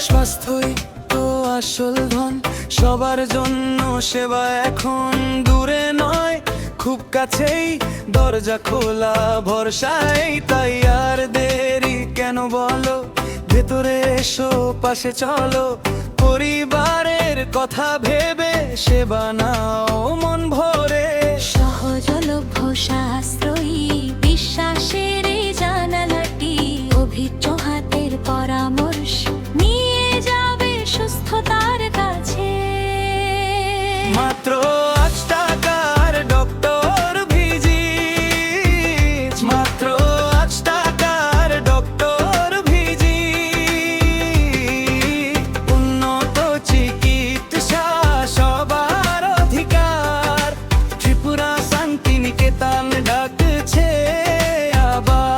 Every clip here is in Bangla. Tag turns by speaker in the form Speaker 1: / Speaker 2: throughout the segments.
Speaker 1: স্বাস্থ্যই তো আসল ধন, সবার জন্য সেবা এখন দূরে নয়, খুব কাছেই, দরজা খোলা ভরসায়। তাই আর দেরি কেন বলো, ভেতরে এসো, পাশে চলো, পরিবারের কথা ভেবে সেবা নাও মন ভরে।
Speaker 2: সহজলভ্য সাশ্রয়ী বিশ্বাসের এই জানালাটি, অভিজ্ঞ হাতের পরামর্শ নিয়ে যাবে সুস্থতার কাছে।
Speaker 1: মাত্র 8 টাকার ডক্টর ভিজিট, মাত্র 8 টাকার ডক্টর ভিজিট। উন্নত চিকিৎসা সবার অধিকার, ত্রিপুরা শান্তিনিকেতন ডাকছে আবার।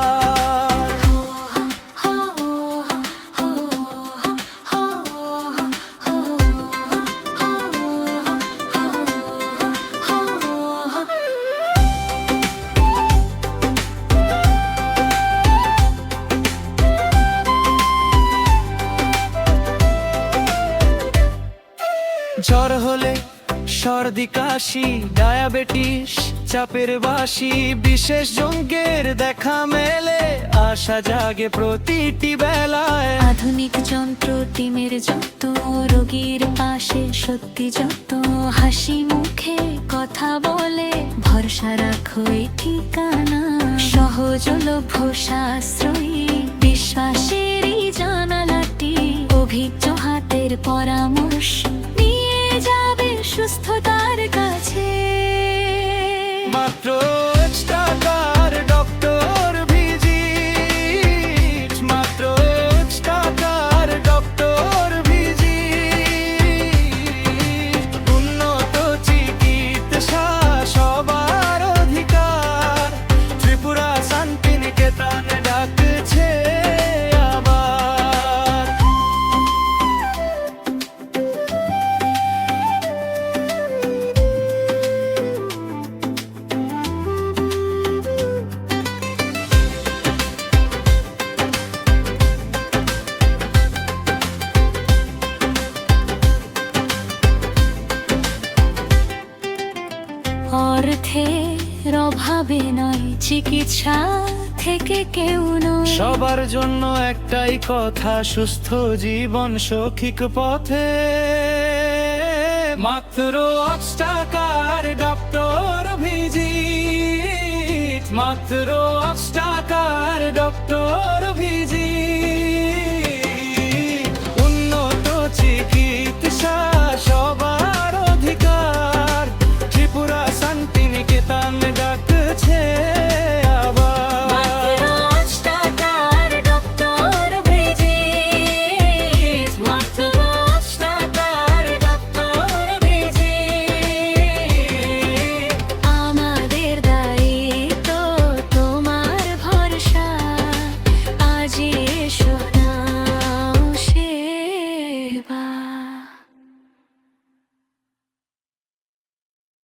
Speaker 1: জ্বর হলে, সর্দি কাশি, ডায়াবেটিস, চাপের বাসি, বিশেষজ্ঞের দেখা মেলে, আশা জাগে প্রতিটি বেলায়।
Speaker 2: আধুনিক যন্ত্র, টিমের যত, রোগীর পাশে সত্যি যত, হাসি মুখে কথা বলে, ভরসা রাখো এই ঠিকানা। সহজলভ্য সাশ্রয়ী বিশ্বাসের এই জানালাটি, অভিজ্ঞ হাতের পরামর্শ নিয়ে যাবে সুস্থতার কাছে।
Speaker 1: মাত্র 8 টাকার ডক্টর ভিজিট, মাত্র 8 টাকার ডক্টর ভিজিট। উন্নত চিকিৎসা সবার অধিকার, ত্রিপুরা শান্তিনিকেতন ডাকছে আবার।
Speaker 2: অর্থের অভাবে নয়, চিকিৎসা থেকে কেউ নয়,
Speaker 1: সবার জন্য একটাই কথা, সুস্থ জীবন সঠিক পথে। মাত্র 8 টাকার ডক্টর ভিজিট, মাত্র 8 টাকার ডক্টর ভিজিট। উন্নত চিকিৎসা সবার অধিকার, ত্রিপুরা শান্তিনিকেতন ডাকছে